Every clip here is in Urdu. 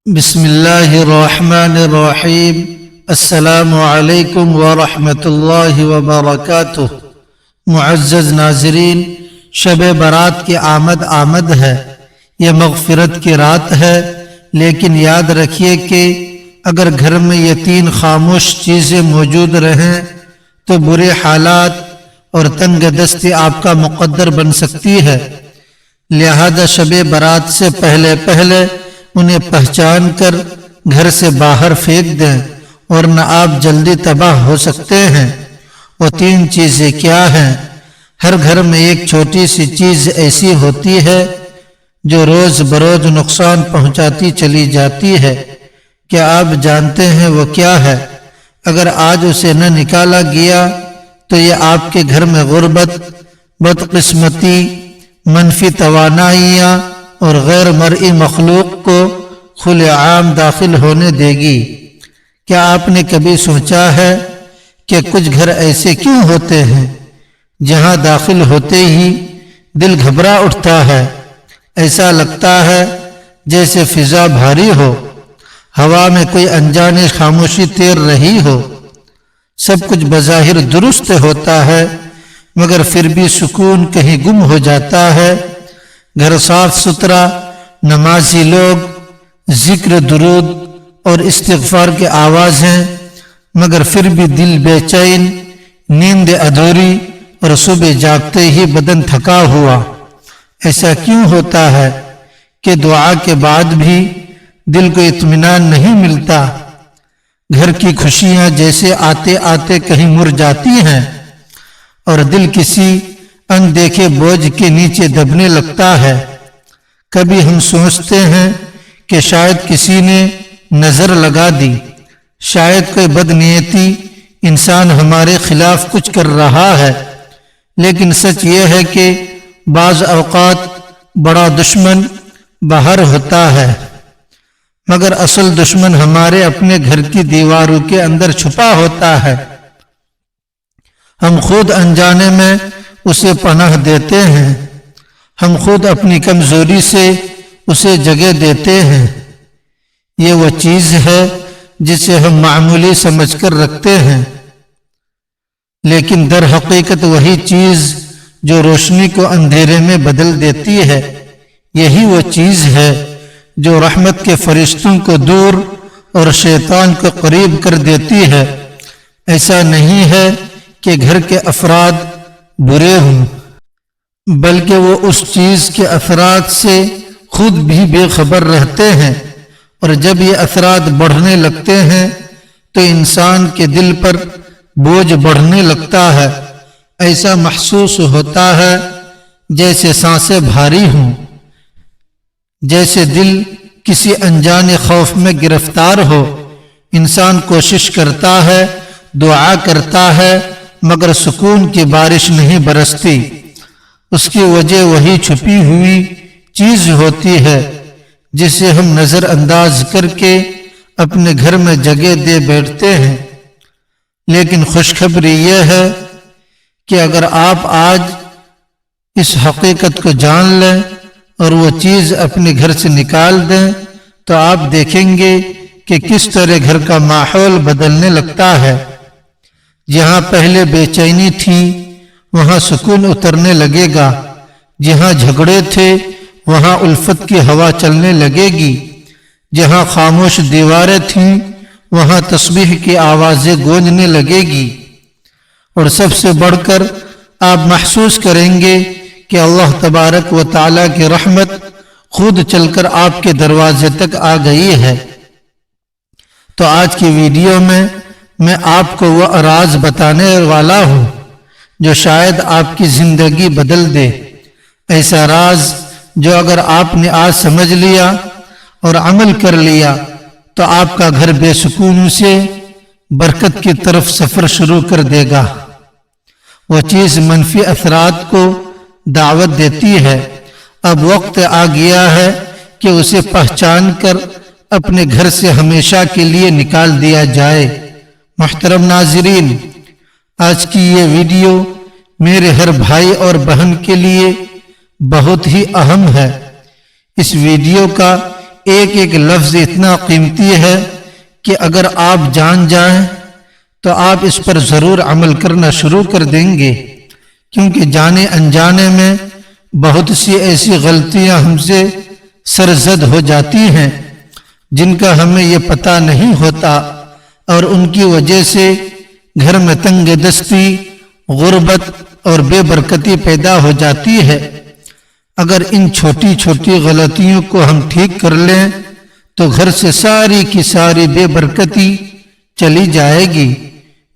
بسم اللہ الرحمن الرحیم۔ السلام علیکم ورحمۃ اللہ وبرکاتہ۔ معزز ناظرین، شب برات کی آمد ہے۔ یہ مغفرت کی رات ہے، لیکن یاد رکھیے کہ اگر گھر میں یہ تین خاموش چیزیں موجود رہیں تو برے حالات اور تنگ دستی آپ کا مقدر بن سکتی ہے۔ لہذا شب برات سے پہلے انہیں پہچان کر گھر سے باہر پھینک دیں، ورنہ آپ جلدی تباہ ہو سکتے ہیں۔ وہ تین چیزیں کیا ہیں؟ ہر گھر میں ایک چھوٹی سی چیز ایسی ہوتی ہے جو روز بروز نقصان پہنچاتی چلی جاتی ہے۔ کیا آپ جانتے ہیں وہ کیا ہے؟ اگر آج اسے نہ نکالا گیا تو یہ آپ کے گھر میں غربت، بدقسمتی، منفی توانائیاں اور غیر مرئی مخلوق کو کھلے عام داخل ہونے دے گی۔ کیا آپ نے کبھی سوچا ہے کہ کچھ گھر ایسے کیوں ہوتے ہیں جہاں داخل ہوتے ہی دل گھبرا اٹھتا ہے؟ ایسا لگتا ہے جیسے فضا بھاری ہو، ہوا میں کوئی انجانی خاموشی تیر رہی ہو۔ سب کچھ بظاہر درست ہوتا ہے، مگر پھر بھی سکون کہیں گم ہو جاتا ہے۔ گھر صاف ستھرا، نمازی لوگ، ذکر درود اور استغفار کی آوازیں، مگر پھر بھی دل بے چین، نیند ادھوری اور صبح جاگتے ہی بدن تھکا ہوا۔ ایسا کیوں ہوتا ہے کہ دعا کے بعد بھی دل کو اطمینان نہیں ملتا؟ گھر کی خوشیاں جیسے آتے آتے کہیں مر جاتی ہیں اور دل کسی اندیکھے بوجھ کے نیچے دبنے لگتا ہے۔ کبھی ہم سوچتے ہیں کہ شاید کسی نے نظر لگا دی، شاید کوئی بدنیتی انسان ہمارے خلاف کچھ کر رہا ہے، لیکن سچ یہ ہے کہ بعض اوقات بڑا دشمن باہر ہوتا ہے، مگر اصل دشمن ہمارے اپنے گھر کی دیواروں کے اندر چھپا ہوتا ہے۔ ہم خود انجانے میں اسے پناہ دیتے ہیں، ہم خود اپنی کمزوری سے اسے جگہ دیتے ہیں۔ یہ وہ چیز ہے جسے ہم معمولی سمجھ کر رکھتے ہیں، لیکن در حقیقت وہی چیز جو روشنی کو اندھیرے میں بدل دیتی ہے، یہی وہ چیز ہے جو رحمت کے فرشتوں کو دور اور شیطان کو قریب کر دیتی ہے۔ ایسا نہیں ہے کہ گھر کے افراد برے ہوں، بلکہ وہ اس چیز کے اثرات سے خود بھی بے خبر رہتے ہیں، اور جب یہ اثرات بڑھنے لگتے ہیں تو انسان کے دل پر بوجھ بڑھنے لگتا ہے۔ ایسا محسوس ہوتا ہے جیسے سانسیں بھاری ہوں، جیسے دل کسی انجانے خوف میں گرفتار ہو۔ انسان کوشش کرتا ہے، دعا کرتا ہے، مگر سکون کی بارش نہیں برستی۔ اس کی وجہ وہی چھپی ہوئی چیز ہوتی ہے جسے ہم نظر انداز کر کے اپنے گھر میں جگہ دے بیٹھتے ہیں۔ لیکن خوشخبری یہ ہے کہ اگر آپ آج اس حقیقت کو جان لیں اور وہ چیز اپنے گھر سے نکال دیں تو آپ دیکھیں گے کہ کس طرح گھر کا ماحول بدلنے لگتا ہے۔ جہاں پہلے بے چینی تھی وہاں سکون اترنے لگے گا، جہاں جھگڑے تھے وہاں الفت کی ہوا چلنے لگے گی، جہاں خاموش دیواریں تھیں وہاں تسبیح کی آوازیں گونجنے لگے گی، اور سب سے بڑھ کر آپ محسوس کریں گے کہ اللہ تبارک و تعالیٰ کی رحمت خود چل کر آپ کے دروازے تک آ گئی ہے۔ تو آج کی ویڈیو میں آپ کو وہ راز بتانے والا ہوں جو شاید آپ کی زندگی بدل دے۔ ایسا راز جو اگر آپ نے آج سمجھ لیا اور عمل کر لیا تو آپ کا گھر بے سکون سے برکت کی طرف سفر شروع کر دے گا۔ وہ چیز منفی اثرات کو دعوت دیتی ہے۔ اب وقت آ گیا ہے کہ اسے پہچان کر اپنے گھر سے ہمیشہ کے لیے نکال دیا جائے۔ محترم ناظرین، آج کی یہ ویڈیو میرے ہر بھائی اور بہن کے لیے بہت ہی اہم ہے۔ اس ویڈیو کا ایک ایک لفظ اتنا قیمتی ہے کہ اگر آپ جان جائیں تو آپ اس پر ضرور عمل کرنا شروع کر دیں گے، کیونکہ جانے انجانے میں بہت سی ایسی غلطیاں ہم سے سرزد ہو جاتی ہیں جن کا ہمیں یہ پتہ نہیں ہوتا، اور ان کی وجہ سے گھر میں تنگ دستی، غربت اور بے برکتی پیدا ہو جاتی ہے۔ اگر ان چھوٹی چھوٹی غلطیوں کو ہم ٹھیک کر لیں تو گھر سے ساری کی ساری بے برکتی چلی جائے گی،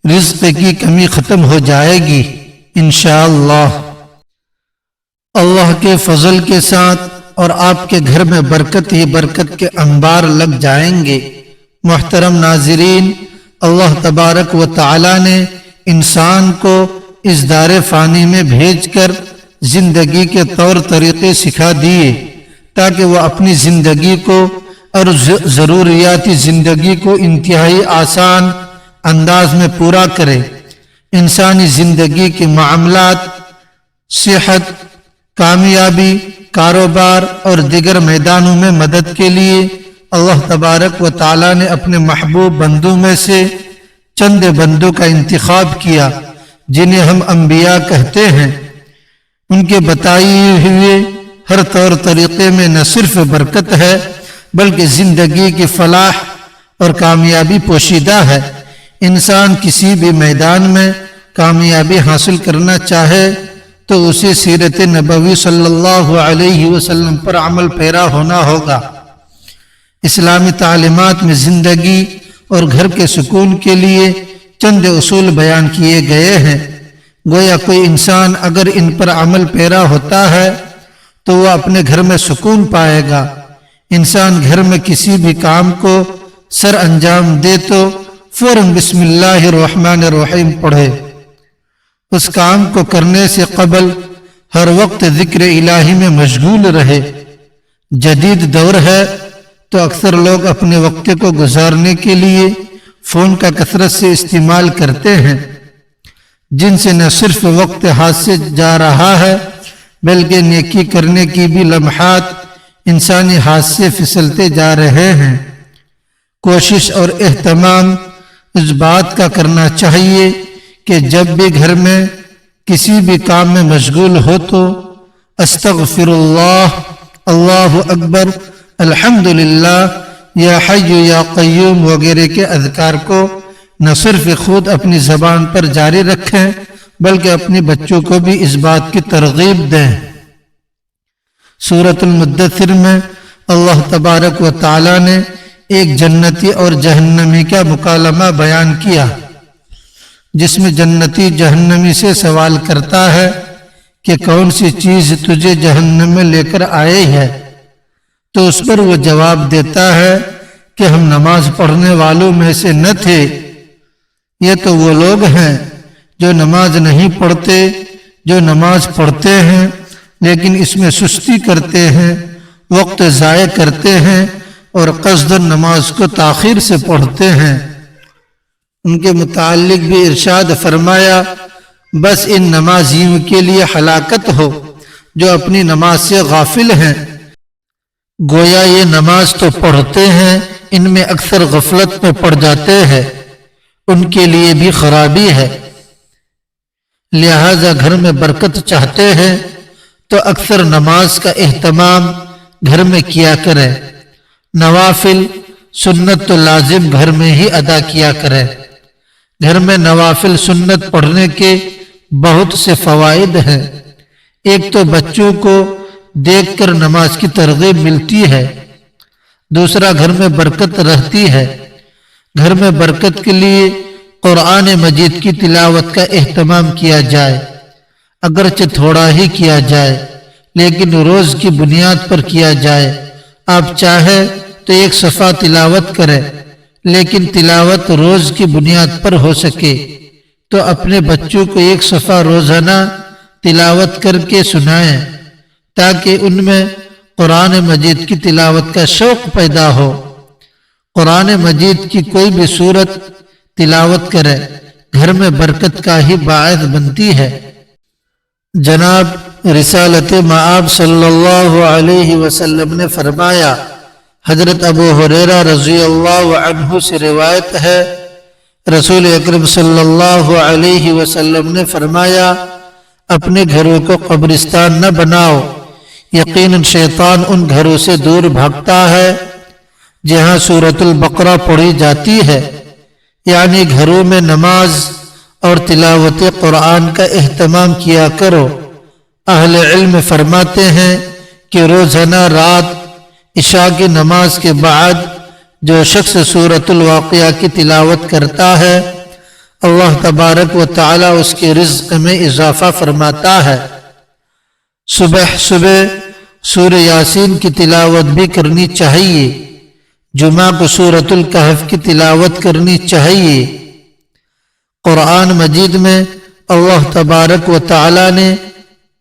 رزق کی کمی ختم ہو جائے گی انشاءاللہ۔ اللہ کے فضل کے ساتھ اور آپ کے گھر میں برکت ہی برکت کے انبار لگ جائیں گے۔ محترم ناظرین، اللہ تبارک و تعالی نے انسان کو اس دار فانی میں بھیج کر زندگی کے طور طریقے سکھا دیے تاکہ وہ اپنی زندگی کو اور ضروریاتی زندگی کو انتہائی آسان انداز میں پورا کرے۔ انسانی زندگی کے معاملات، صحت، کامیابی، کاروبار اور دیگر میدانوں میں مدد کے لیے اللہ تبارک و تعالی نے اپنے محبوب بندوں میں سے چند بندوں کا انتخاب کیا جنہیں ہم انبیاء کہتے ہیں۔ ان کے بتائے ہوئے ہر طور طریقے میں نہ صرف برکت ہے بلکہ زندگی کی فلاح اور کامیابی پوشیدہ ہے۔ انسان کسی بھی میدان میں کامیابی حاصل کرنا چاہے تو اسے سیرت نبوی صلی اللہ علیہ وسلم پر عمل پیرا ہونا ہوگا۔ اسلامی تعلیمات میں زندگی اور گھر کے سکون کے لیے چند اصول بیان کیے گئے ہیں۔ گویا کوئی انسان اگر ان پر عمل پیرا ہوتا ہے تو وہ اپنے گھر میں سکون پائے گا۔ انسان گھر میں کسی بھی کام کو سر انجام دے تو فوراً بسم اللہ الرحمن الرحیم پڑھے۔ اس کام کو کرنے سے قبل ہر وقت ذکر الہی میں مشغول رہے۔ جدید دور ہے تو اکثر لوگ اپنے وقت کو گزارنے کے لیے فون کا کثرت سے استعمال کرتے ہیں، جن سے نہ صرف وقت ہاتھ سے جا رہا ہے بلکہ نیکی کرنے کی بھی لمحات انسانی ہاتھ سے پھسلتے جا رہے ہیں۔ کوشش اور اہتمام اس بات کا کرنا چاہیے کہ جب بھی گھر میں کسی بھی کام میں مشغول ہو تو استغفر اللہ، اللہ اکبر، الحمدللہ، یا حی یا قیوم وغیرہ کے اذکار کو نہ صرف خود اپنی زبان پر جاری رکھیں بلکہ اپنے بچوں کو بھی اس بات کی ترغیب دیں۔ سورۃ المدثر میں اللہ تبارک و تعالی نے ایک جنتی اور جہنمی کا مکالمہ بیان کیا، جس میں جنتی جہنمی سے سوال کرتا ہے کہ کون سی چیز تجھے جہنم میں لے کر آئے ہے، تو اس پر وہ جواب دیتا ہے کہ ہم نماز پڑھنے والوں میں سے نہ تھے، یہ تو وہ لوگ ہیں جو نماز نہیں پڑھتے، جو نماز پڑھتے ہیں لیکن اس میں سستی کرتے ہیں، وقت ضائع کرتے ہیں اور قصداً نماز کو تاخیر سے پڑھتے ہیں۔ ان کے متعلق بھی ارشاد فرمایا، بس ان نمازیوں کے لیے ہلاکت ہو جو اپنی نماز سے غافل ہیں۔ گویا یہ نماز تو پڑھتے ہیں، ان میں اکثر غفلت میں پڑ جاتے ہیں، ان کے لیے بھی خرابی ہے۔ لہذا گھر میں برکت چاہتے ہیں تو اکثر نماز کا اہتمام گھر میں کیا کریں۔ نوافل سنت تو لازم گھر میں ہی ادا کیا کریں۔ گھر میں نوافل سنت پڑھنے کے بہت سے فوائد ہیں۔ ایک تو بچوں کو دیکھ کر نماز کی ترغیب ملتی ہے، دوسرا گھر میں برکت رہتی ہے۔ گھر میں برکت کے لیے قرآن مجید کی تلاوت کا اہتمام کیا جائے، اگرچہ تھوڑا ہی کیا جائے لیکن روز کی بنیاد پر کیا جائے۔ آپ چاہے تو ایک صفحہ تلاوت کریں، لیکن تلاوت روز کی بنیاد پر ہو سکے تو اپنے بچوں کو ایک صفحہ روزانہ تلاوت کر کے سنائیں تاکہ ان میں قرآن مجید کی تلاوت کا شوق پیدا ہو۔ قرآن مجید کی کوئی بھی سورت تلاوت کرے گھر میں برکت کا ہی باعث بنتی ہے۔ جناب رسالت مآب صلی اللہ علیہ وسلم نے فرمایا، حضرت ابو ہریرہ رضی اللہ عنہ سے روایت ہے، رسول اکرم صلی اللہ علیہ وسلم نے فرمایا، اپنے گھروں کو قبرستان نہ بناؤ، یقیناً شیطان ان گھروں سے دور بھاگتا ہے جہاں سورۃ البقرہ پڑھی جاتی ہے، یعنی گھروں میں نماز اور تلاوت قرآن کا اہتمام کیا کرو۔ اہل علم فرماتے ہیں کہ روزانہ رات عشاء کی نماز کے بعد جو شخص سورۃ الواقعہ کی تلاوت کرتا ہے، اللہ تبارک و تعالی اس کے رزق میں اضافہ فرماتا ہے۔ صبح سورہ یاسین کی تلاوت بھی کرنی چاہیے، جمعہ کو سورۃ الکہف کی تلاوت کرنی چاہیے۔ قرآن مجید میں اللہ تبارک و تعالی نے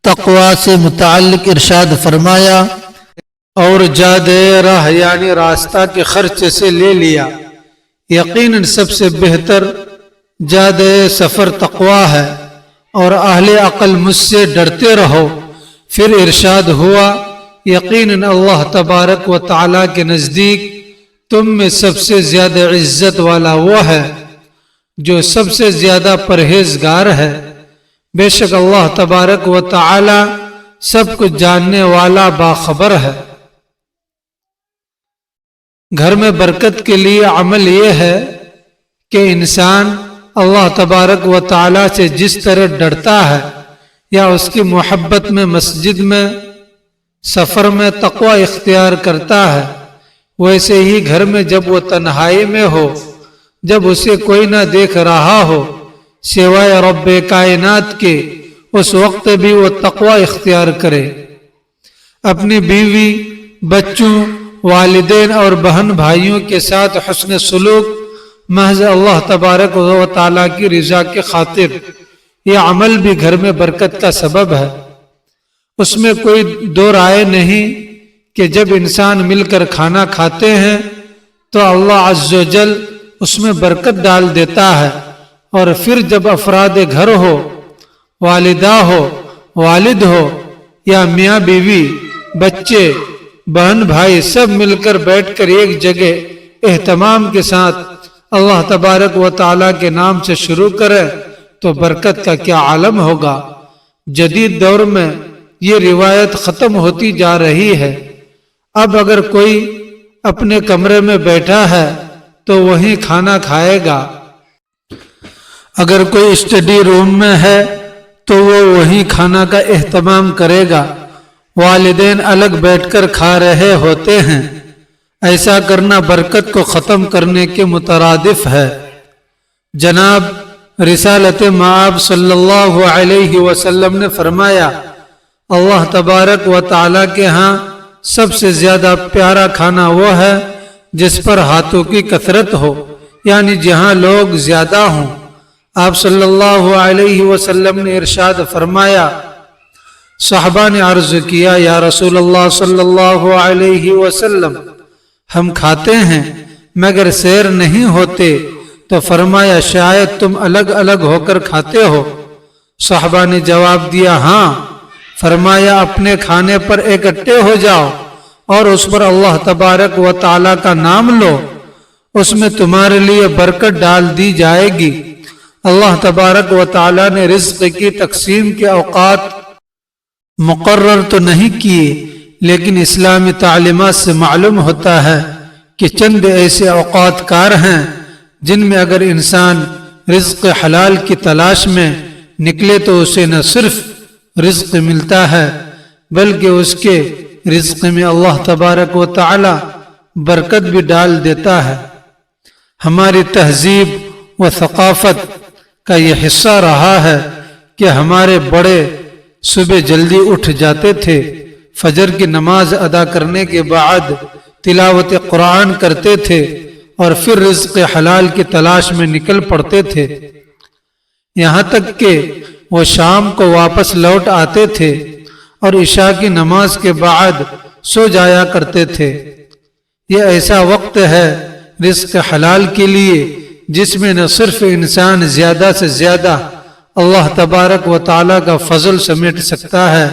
تقوی سے متعلق ارشاد فرمایا، اور جادے راہ یعنی راستہ کے خرچے سے لے لیا، یقیناً سب سے بہتر جادے سفر تقوی ہے، اور اہل عقل مجھ سے ڈرتے رہو۔ پھر ارشاد ہوا، یقیناً اللہ تبارک و تعالی کے نزدیک تم میں سب سے زیادہ عزت والا وہ ہے جو سب سے زیادہ پرہیزگار ہے۔ بے شک اللہ تبارک و تعالی سب کچھ جاننے والا باخبر ہے۔ گھر میں برکت کے لیے عمل یہ ہے کہ انسان اللہ تبارک و تعالی سے جس طرح ڈرتا ہے یا اس کی محبت میں مسجد میں سفر میں تقوی اختیار کرتا ہے، ویسے ہی گھر میں جب وہ تنہائی میں ہو، جب اسے کوئی نہ دیکھ رہا ہو سوائے رب کائنات کے، اس وقت بھی وہ تقوی اختیار کرے۔ اپنی بیوی، بچوں، والدین اور بہن بھائیوں کے ساتھ حسن سلوک محض اللہ تبارک و تعالیٰ کی رضا کے خاطر، یہ عمل بھی گھر میں برکت کا سبب ہے۔ اس میں کوئی دو رائے نہیں کہ جب انسان مل کر کھانا کھاتے ہیں تو اللہ عز و جل اس میں برکت ڈال دیتا ہے، اور پھر جب افراد گھر ہو، والدہ ہو، والد ہو، یا میاں بیوی، بچے، بہن بھائی سب مل کر بیٹھ کر ایک جگہ اہتمام کے ساتھ اللہ تبارک و تعالیٰ کے نام سے شروع کرے تو برکت کا کیا عالم ہوگا۔ جدید دور میں یہ روایت ختم ہوتی جا رہی ہے۔ اب اگر کوئی اپنے کمرے میں بیٹھا ہے تو وہیں کھانا کھائے گا، اگر کوئی اسٹڈی روم میں ہے تو وہ وہیں کھانا کا اہتمام کرے گا۔ والدین الگ بیٹھ کر کھا رہے ہوتے ہیں، ایسا کرنا برکت کو ختم کرنے کے مترادف ہے۔ جناب رسالت مآب صلی اللہ علیہ وسلم نے فرمایا، اللہ تبارک و تعالیٰ کے ہاں سب سے زیادہ پیارا کھانا وہ ہے جس پر ہاتھوں کی کثرت ہو، یعنی جہاں لوگ زیادہ ہوں۔ آپ صلی اللہ علیہ وسلم نے ارشاد فرمایا، صحابہ نے عرض کیا، یا رسول اللہ صلی اللہ علیہ وسلم، ہم کھاتے ہیں مگر سیر نہیں ہوتے، تو فرمایا شاید تم الگ الگ ہو کر کھاتے ہو۔ صحابہ نے جواب دیا ہاں۔ فرمایا اپنے کھانے پر اکٹھے ہو جاؤ اور اس پر اللہ تبارک و تعالیٰ کا نام لو، اس میں تمہارے لیے برکت ڈال دی جائے گی۔ اللہ تبارک و تعالیٰ نے رزق کی تقسیم کے اوقات مقرر تو نہیں کیے، لیکن اسلامی تعلیمات سے معلوم ہوتا ہے کہ چند ایسے اوقات کار ہیں جن میں اگر انسان رزق حلال کی تلاش میں نکلے تو اسے نہ صرف رزق ملتا ہے بلکہ اس کے رزق میں اللہ تبارک و تعالی برکت بھی ڈال دیتا ہے۔ ہماری تہذیب و ثقافت کا یہ حصہ رہا ہے کہ ہمارے بڑے صبح جلدی اٹھ جاتے تھے، فجر کی نماز ادا کرنے کے بعد تلاوت قرآن کرتے تھے اور پھر رزق حلال کی تلاش میں نکل پڑتے تھے، یہاں تک کہ وہ شام کو واپس لوٹ آتے تھے اور عشاء کی نماز کے بعد سو جایا کرتے تھے۔ یہ ایسا وقت ہے رزق حلال کے لیے جس میں نہ صرف انسان زیادہ سے زیادہ اللہ تبارک و تعالیٰ کا فضل سمیٹ سکتا ہے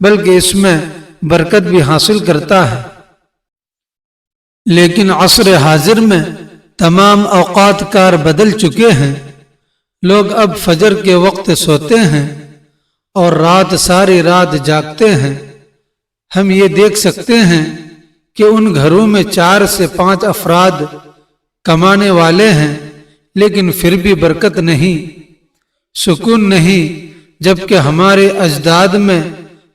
بلکہ اس میں برکت بھی حاصل کرتا ہے۔ لیکن عصر حاضر میں تمام اوقات کار بدل چکے ہیں۔ لوگ اب فجر کے وقت سوتے ہیں اور ساری رات جاگتے ہیں۔ ہم یہ دیکھ سکتے ہیں کہ ان گھروں میں 4 سے 5 افراد کمانے والے ہیں، لیکن پھر بھی برکت نہیں، سکون نہیں، جبکہ ہمارے اجداد میں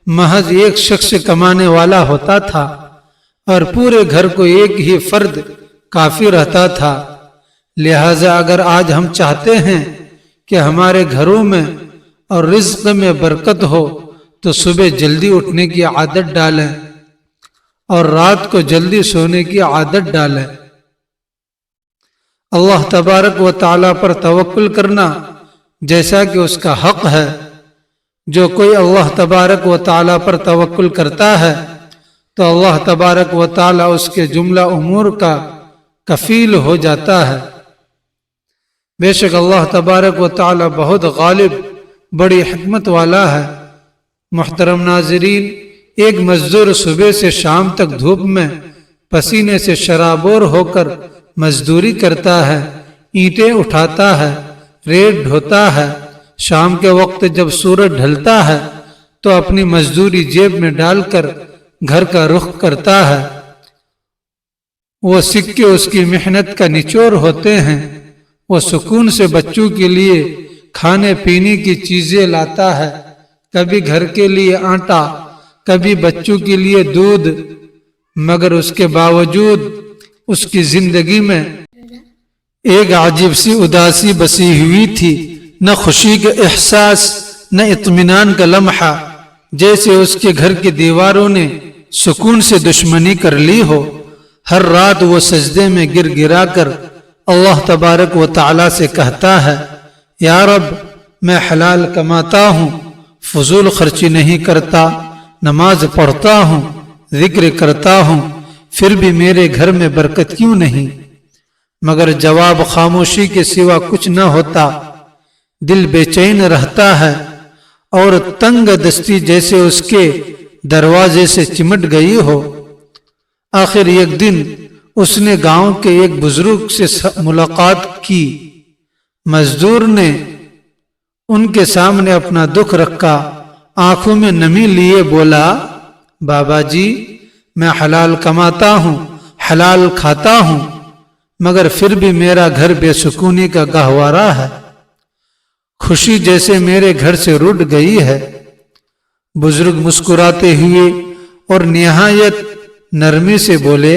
محض ایک شخص کمانے والا ہوتا تھا اور پورے گھر کو ایک ہی فرد کافی رہتا تھا۔ لہذا اگر آج ہم چاہتے ہیں کہ ہمارے گھروں میں اور رزق میں برکت ہو تو صبح جلدی اٹھنے کی عادت ڈالیں اور رات کو جلدی سونے کی عادت ڈالیں۔ اللہ تبارک و تعالیٰ پر توکل کرنا جیسا کہ اس کا حق ہے۔ جو کوئی اللہ تبارک و تعالیٰ پر توکل کرتا ہے تو اللہ تبارک و تعالیٰ اس کے جملہ امور کا کفیل ہو جاتا ہے۔ بے شک اللہ تبارک و تعالیٰ بہت غالب، بڑی حکمت والا ہے۔ محترم ناظرین، ایک مزدور صبح سے شام تک دھوپ میں پسینے سے شرابور ہو کر مزدوری کرتا ہے، اینٹیں اٹھاتا ہے، ریت ڈھوتا ہے۔ شام کے وقت جب سورج ڈھلتا ہے تو اپنی مزدوری جیب میں ڈال کر گھر کا رخ کرتا ہے۔ وہ سکے اس کی محنت کا نچوڑ ہوتے ہیں۔ وہ سکون سے بچوں کے لیے کھانے پینے کی چیزیں لاتا ہے، کبھی گھر کے لیے آٹا، کبھی بچوں کے لیے دودھ، مگر اس کے باوجود اس کی زندگی میں ایک عجیب سی اداسی بسی ہوئی تھی، نہ خوشی کا احساس، نہ اطمینان کا لمحہ، جیسے اس کے گھر کی دیواروں نے سکون سے دشمنی کر لی ہو۔ ہر رات وہ سجدے میں گر گرا کر اللہ تبارک و تعالیٰ سے کہتا ہے، یا رب، میں حلال کماتا ہوں، فضول خرچی نہیں کرتا، نماز پڑھتا ہوں، ذکر کرتا ہوں، پھر بھی میرے گھر میں برکت کیوں نہیں؟ مگر جواب خاموشی کے سوا کچھ نہ ہوتا۔ دل بے چین رہتا ہے اور تنگ دستی جیسے اس کے دروازے سے چمٹ گئی ہو۔ آخر ایک دن اس نے گاؤں کے ایک بزرگ سے ملاقات کی۔ مزدور نے ان کے سامنے اپنا دکھ رکھا، آنکھوں میں نمی لیے بولا، بابا جی، میں حلال کماتا ہوں، حلال کھاتا ہوں، مگر پھر بھی میرا گھر بے سکونی کا گہوارہ ہے، خوشی جیسے میرے گھر سے رٹ گئی ہے۔ بزرگ مسکراتے ہوئے اور نہایت نرمی سے بولے،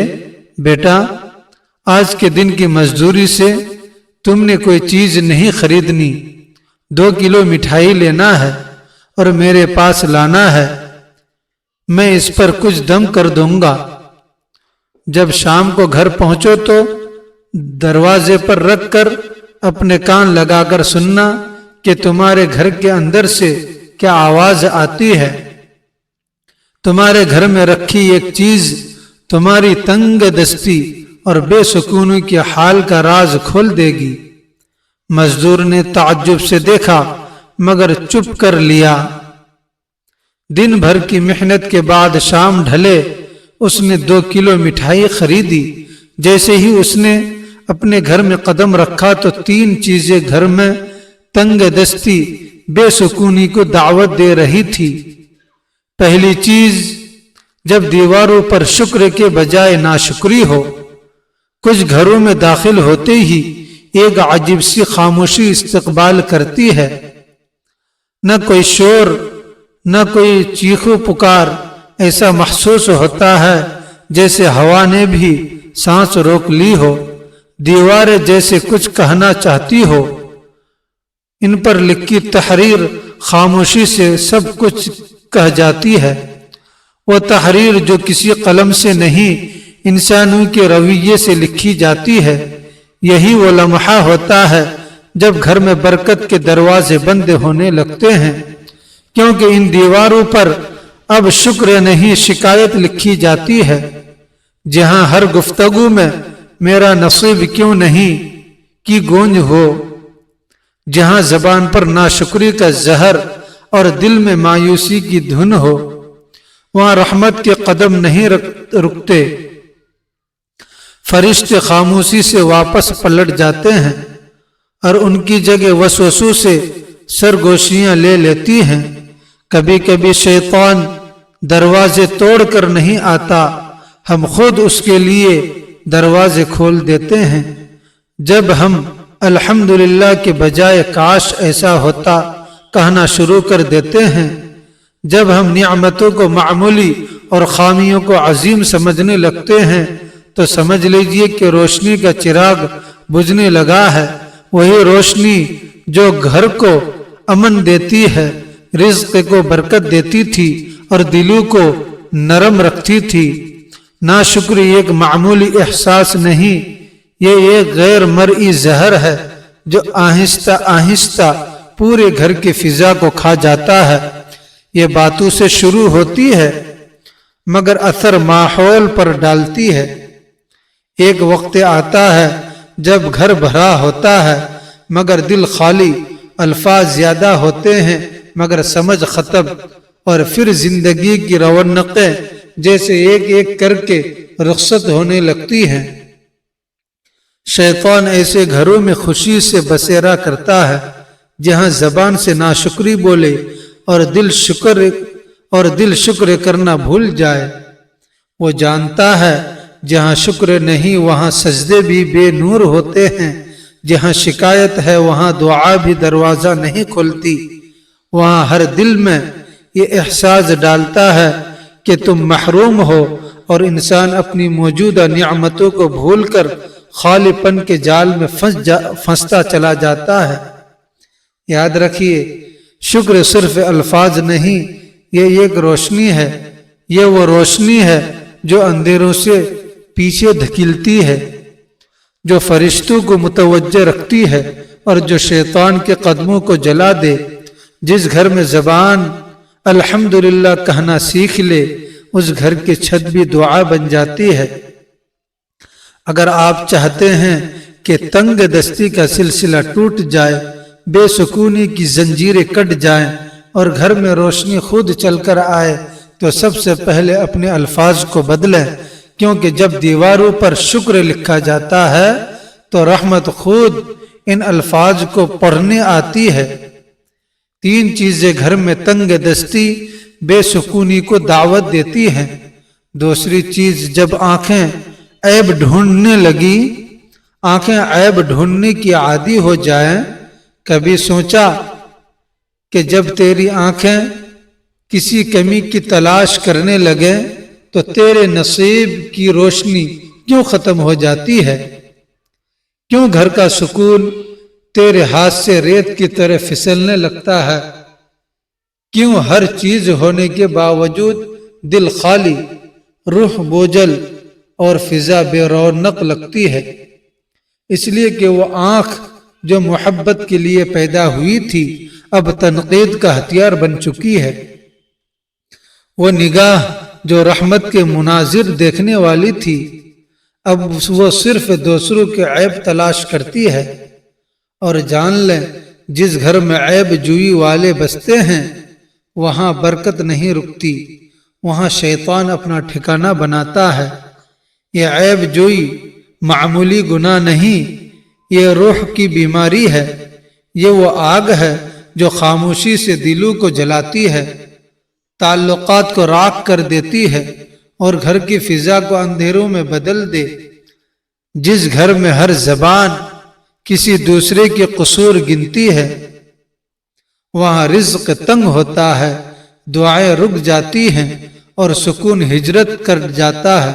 بیٹا، آج کے دن کی مزدوری سے تم نے کوئی چیز نہیں خریدنی، 2 کلو مٹھائی لینا ہے اور میرے پاس لانا ہے، میں اس پر کچھ دم کر دوں گا۔ جب شام کو گھر پہنچو تو دروازے پر رکھ کر اپنے کان لگا کر سننا کہ تمہارے گھر کے اندر سے کیا آواز آتی ہے۔ تمہارے گھر میں رکھی ایک چیز تمہاری تنگ دستی اور بے سکونی کے حال کا راز کھول دے گی۔ مزدور نے تعجب سے دیکھا مگر چپ کر لیا۔ دن بھر کی محنت کے بعد شام ڈھلے اس نے 2 کلو مٹھائی خریدی۔ جیسے ہی اس نے اپنے گھر میں قدم رکھا تو 3 چیزیں گھر میں تنگ دستی، بے سکونی کو دعوت دے رہی تھی۔ پہلی چیز، جب دیواروں پر شکر کے بجائے ناشکری ہو۔ کچھ گھروں میں داخل ہوتے ہی ایک عجیب سی خاموشی استقبال کرتی ہے، نہ کوئی شور، نہ کوئی چیخو پکار، ایسا محسوس ہوتا ہے جیسے ہوا نے بھی سانس روک لی ہو۔ دیواریں جیسے کچھ کہنا چاہتی ہو، ان پر لکھی تحریر خاموشی سے سب کچھ کہہ جاتی ہے۔ وہ تحریر جو کسی قلم سے نہیں، انسانوں کے رویے سے لکھی جاتی ہے۔ یہی وہ لمحہ ہوتا ہے جب گھر میں برکت کے دروازے بند ہونے لگتے ہیں، کیونکہ ان دیواروں پر اب شکر نہیں، شکایت لکھی جاتی ہے۔ جہاں ہر گفتگو میں میرا نصیب کیوں نہیں کی گونج ہو، جہاں زبان پر ناشکری کا زہر اور دل میں مایوسی کی دھن ہو، وہاں رحمت کے قدم نہیں رکتے۔ فرشتے خاموشی سے واپس پلٹ جاتے ہیں اور ان کی جگہ وسوسوں سے سرگوشیاں لے لیتی ہیں۔ کبھی کبھی شیطان دروازے توڑ کر نہیں آتا، ہم خود اس کے لیے دروازے کھول دیتے ہیں۔ جب ہم الحمدللہ کے بجائے کاش ایسا ہوتا کہنا شروع کر دیتے ہیں، جب ہم نعمتوں کو معمولی اور خامیوں کو عظیم سمجھنے لگتے ہیں، تو سمجھ لیجئے کہ روشنی کا چراغ بجھنے لگا ہے۔ وہی روشنی جو گھر کو امن دیتی ہے، رزق کو برکت دیتی تھی اور دلوں کو نرم رکھتی تھی۔ ناشکری ایک معمولی احساس نہیں، یہ ایک غیر مرئی زہر ہے جو آہستہ آہستہ پورے گھر کی فضا کو کھا جاتا ہے۔ یہ باتوں سے شروع ہوتی ہے مگر اثر ماحول پر ڈالتی ہے۔ ایک وقت آتا ہے جب گھر بھرا ہوتا ہے مگر دل خالی، الفاظ زیادہ ہوتے ہیں مگر سمجھ ختم، اور پھر زندگی کی رونقیں جیسے ایک ایک کر کے رخصت ہونے لگتی ہیں۔ شیطان ایسے گھروں میں خوشی سے بسیرا کرتا ہے جہاں زبان سے ناشکری بولے اور دل شکر کرنا بھول جائے۔ وہ جانتا ہے جہاں شکر نہیں وہاں سجدے بھی بے نور ہوتے ہیں، جہاں شکایت ہے وہاں دعا بھی دروازہ نہیں کھولتی۔ وہاں ہر دل میں یہ احساس ڈالتا ہے کہ تم محروم ہو، اور انسان اپنی موجودہ نعمتوں کو بھول کر خالی پن کے جال میں پھنستا چلا جاتا ہے۔ یاد رکھیے، شکر صرف الفاظ نہیں، یہ ایک روشنی ہے۔ یہ وہ روشنی ہے جو اندھیروں سے پیچھے دھکیلتی ہے، جو فرشتوں کو متوجہ رکھتی ہے اور جو شیطان کے قدموں کو جلا دے۔ جس گھر میں زبان الحمدللہ کہنا سیکھ لے، اس گھر کی چھت بھی دعا بن جاتی ہے۔ اگر آپ چاہتے ہیں کہ تنگ دستی کا سلسلہ ٹوٹ جائے، بے سکونی کی زنجیریں کٹ جائیں اور گھر میں روشنی خود چل کر آئے، تو سب سے پہلے اپنے الفاظ کو بدلیں، کیونکہ جب دیواروں پر شکر لکھا جاتا ہے تو رحمت خود ان الفاظ کو پڑھنے آتی ہے۔ 3 چیزیں گھر میں تنگ دستی، بے سکونی کو دعوت دیتی ہیں۔ دوسری چیز، جب آنکھیں عیب ڈھونڈنے لگی، آنکھیں عیب ڈھونڈنے کی عادی ہو جائیں۔ کبھی سوچا کہ جب تیری آنکھیں کسی کمی کی تلاش کرنے لگے تو تیرے نصیب کی روشنی کیوں ختم ہو جاتی ہے؟ کیوں گھر کا سکون تیرے ہاتھ سے ریت کی طرح پھسلنے لگتا ہے؟ کیوں ہر چیز ہونے کے باوجود دل خالی، روح بوجھل اور فضا بے رونق لگتی ہے؟ اس لیے کہ وہ آنکھ جو محبت کے لیے پیدا ہوئی تھی اب تنقید کا ہتھیار بن چکی ہے۔ وہ نگاہ جو رحمت کے مناظر دیکھنے والی تھی اب وہ صرف دوسروں کے عیب تلاش کرتی ہے۔ اور جان لیں، جس گھر میں عیب جوئی والے بستے ہیں وہاں برکت نہیں رکتی، وہاں شیطان اپنا ٹھکانہ بناتا ہے۔ یہ عیب جوئی معمولی گناہ نہیں، یہ روح کی بیماری ہے۔ یہ وہ آگ ہے جو خاموشی سے دلوں کو جلاتی ہے، تعلقات کو راکھ کر دیتی ہے اور گھر کی فضا کو اندھیروں میں بدل دے۔ جس گھر میں ہر زبان کسی دوسرے کے قصور گنتی ہے وہاں رزق تنگ ہوتا ہے، دعائیں رک جاتی ہیں اور سکون ہجرت کر جاتا ہے۔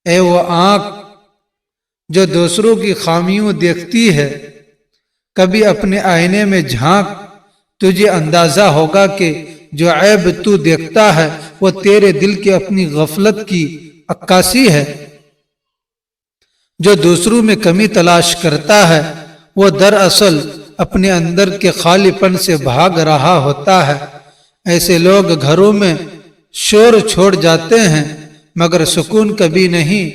اے وہ آنکھ جو دوسروں کی خامیوں دیکھتی ہے، کبھی اپنے آئینے میں جھانک، تجھے اندازہ ہوگا کہ جو عیب تو دیکھتا ہے وہ تیرے دل کی اپنی غفلت کی عکاسی ہے۔ جو دوسروں میں کمی تلاش کرتا ہے وہ دراصل اپنے اندر کے خالی پن سے بھاگ رہا ہوتا ہے۔ ایسے لوگ گھروں میں شور چھوڑ جاتے ہیں مگر سکون کبھی نہیں۔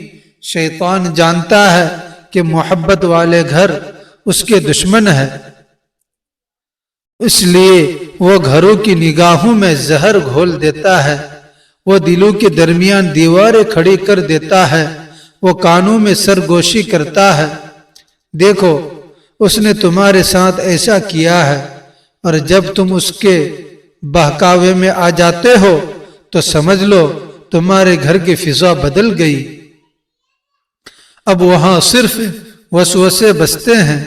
شیطان جانتا ہے کہ محبت والے گھر اس کے دشمن ہے، اس لیے وہ گھروں کی نگاہوں میں زہر گھول دیتا ہے، وہ دلوں کے درمیان دیواریں کھڑی کر دیتا ہے، وہ کانوں میں سرگوشی کرتا ہے، دیکھو اس نے تمہارے ساتھ ایسا کیا ہے، اور جب تم اس کے بہکاوے میں آ جاتے ہو تو سمجھ لو تمہارے گھر کی فضا بدل گئی، اب وہاں صرف وسوسے بستے ہیں،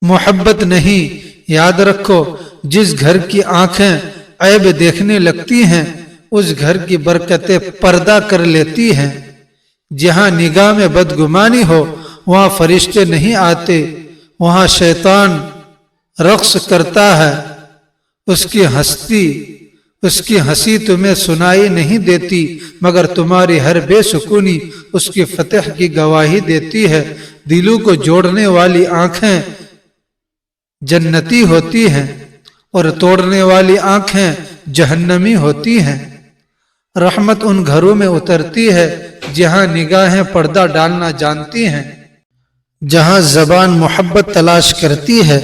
محبت نہیں۔ یاد رکھو جس گھر کی آنکھیں عیب دیکھنے لگتی ہیں اس گھر کی برکتیں پردہ کر لیتی ہیں۔ جہاں نگاہ میں بدگمانی ہو وہاں فرشتے نہیں آتے، وہاں شیطان رقص کرتا ہے، اس کی ہنسی تمہیں سنائی نہیں دیتی، مگر تمہاری ہر بے سکونی اس کی فتح کی گواہی دیتی ہے۔ دلوں کو جوڑنے والی آنکھیں جنتی ہوتی ہیں اور توڑنے والی آنکھیں جہنمی ہوتی ہیں۔ رحمت ان گھروں میں اترتی ہے جہاں نگاہیں پردہ ڈالنا جانتی ہیں، جہاں زبان محبت تلاش کرتی ہے،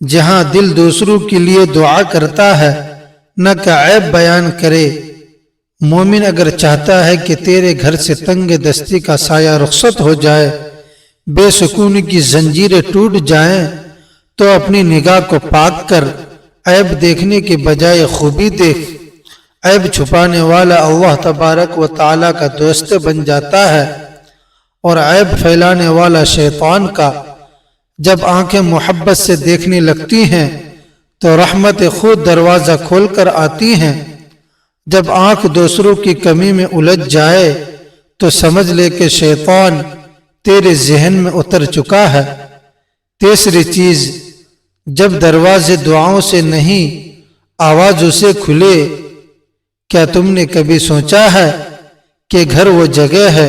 جہاں دل دوسروں کے لیے دعا کرتا ہے نہ کہ عیب بیان کرے۔ مومن اگر چاہتا ہے کہ تیرے گھر سے تنگ دستی کا سایہ رخصت ہو جائے، بے سکونی کی زنجیریں ٹوٹ جائیں، تو اپنی نگاہ کو پاک کر عیب دیکھنے کے بجائے خوبی دیکھ۔ عیب چھپانے والا اللہ تبارک و تعالیٰ کا دوست بن جاتا ہے، اور عیب پھیلانے والا شیطان کا۔ جب آنکھیں محبت سے دیکھنے لگتی ہیں تو رحمت خود دروازہ کھول کر آتی ہیں۔ جب آنکھ دوسروں کی کمی میں الجھ جائے تو سمجھ لے کہ شیطان تیرے ذہن میں اتر چکا ہے۔ تیسری چیز، جب دروازے دعاؤں سے نہیں آوازوں سے کھلے۔ کیا تم نے کبھی سوچا ہے کہ گھر وہ جگہ ہے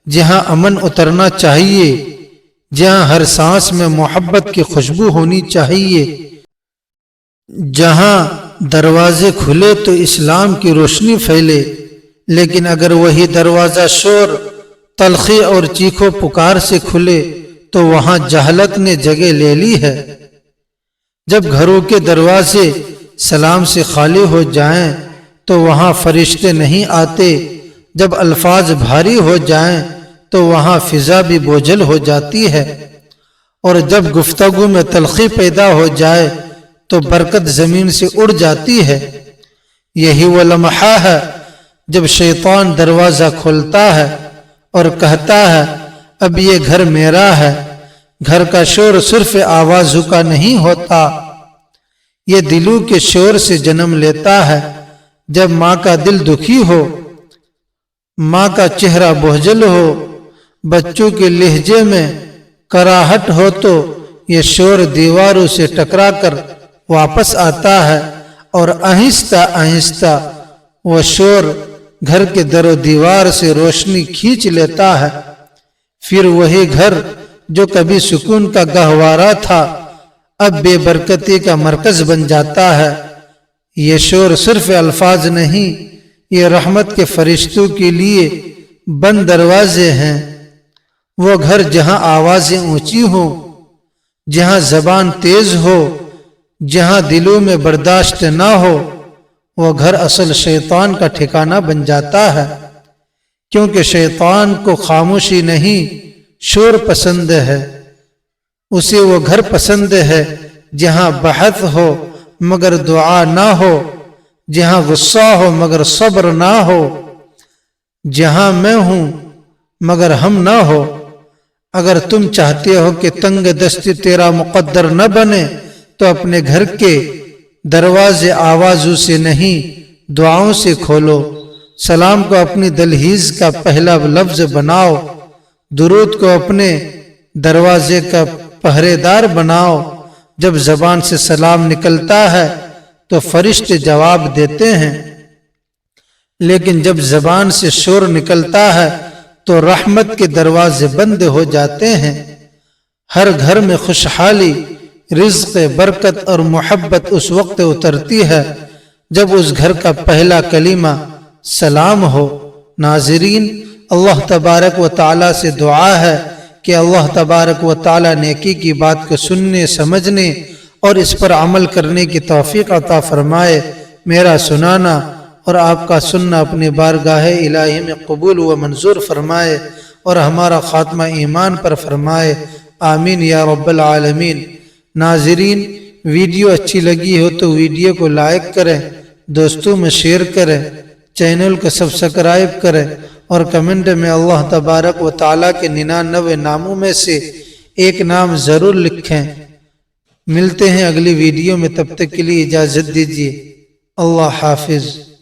جہاں امن اترنا چاہیے، جہاں ہر سانس میں محبت کی خوشبو ہونی چاہیے، جہاں دروازے کھلے تو اسلام کی روشنی پھیلے، لیکن اگر وہی دروازہ شور، تلخی اور چیخو پکار سے کھلے تو وہاں جہالت نے جگہ لے لی ہے۔ جب گھروں کے دروازے سلام سے خالی ہو جائیں تو وہاں فرشتے نہیں آتے، جب الفاظ بھاری ہو جائیں تو وہاں فضا بھی بوجھل ہو جاتی ہے، اور جب گفتگو میں تلخی پیدا ہو جائے تو برکت زمین سے اڑ جاتی ہے۔ یہی وہ لمحہ ہے جب شیطان دروازہ کھولتا ہے اور کہتا ہے اب یہ گھر میرا ہے۔ گھر کا شور صرف آوازوں کا نہیں ہوتا، یہ دلوں کے شور سے جنم لیتا ہے۔ جب ماں کا دل دکھی ہو، ماں کا چہرہ بوجھل ہو، بچوں کے لہجے میں کراہٹ ہو تو یہ شور دیواروں سے ٹکرا کر واپس آتا ہے، اور آہستہ آہستہ وہ شور گھر کے در و دیوار سے روشنی کھینچ لیتا ہے۔ پھر وہی گھر جو کبھی سکون کا گہوارہ تھا اب بے برکتی کا مرکز بن جاتا ہے۔ یہ شور صرف الفاظ نہیں، یہ رحمت کے فرشتوں کے لیے بند دروازے ہیں۔ وہ گھر جہاں آوازیں اونچی ہوں، جہاں زبان تیز ہو، جہاں دلوں میں برداشت نہ ہو، وہ گھر اصل شیطان کا ٹھکانہ بن جاتا ہے، کیونکہ شیطان کو خاموشی نہیں شور پسند ہے۔ اسے وہ گھر پسند ہے جہاں بحث ہو مگر دعا نہ ہو، جہاں غصہ ہو مگر صبر نہ ہو، جہاں میں ہوں مگر ہم نہ ہو۔ اگر تم چاہتے ہو کہ تنگ دستی تیرا مقدر نہ بنے تو اپنے گھر کے دروازے آوازوں سے نہیں دعاؤں سے کھولو۔ سلام کو اپنی دہلیز کا پہلا لفظ بناؤ، درود کو اپنے دروازے کا پہرے دار بناؤ۔ جب زبان سے سلام نکلتا ہے تو فرشتے جواب دیتے ہیں، لیکن جب زبان سے شور نکلتا ہے تو رحمت کے دروازے بند ہو جاتے ہیں۔ ہر گھر میں خوشحالی، رزق، برکت اور محبت اس وقت اترتی ہے جب اس گھر کا پہلا کلمہ سلام ہو۔ ناظرین، اللہ تبارک و تعالیٰ سے دعا ہے کہ اللہ تبارک و تعالیٰ نیکی کی بات کو سننے، سمجھنے اور اس پر عمل کرنے کی توفیق عطا فرمائے۔ میرا سنانا اور آپ کا سننا اپنی بارگاہ الہی میں قبول و منظور فرمائے۔ اور ہمارا خاتمہ ایمان پر فرمائے، آمین یا رب العالمین۔ ناظرین، ویڈیو اچھی لگی ہو تو ویڈیو کو لائک کریں، دوستوں میں شیئر کریں، چینل کو سبسکرائب کریں اور کمنٹ میں اللہ تبارک و تعالیٰ کے 99 ناموں میں سے ایک نام ضرور لکھیں۔ ملتے ہیں اگلی ویڈیو میں، تب تک کے لیے اجازت دیجیے۔ اللہ حافظ۔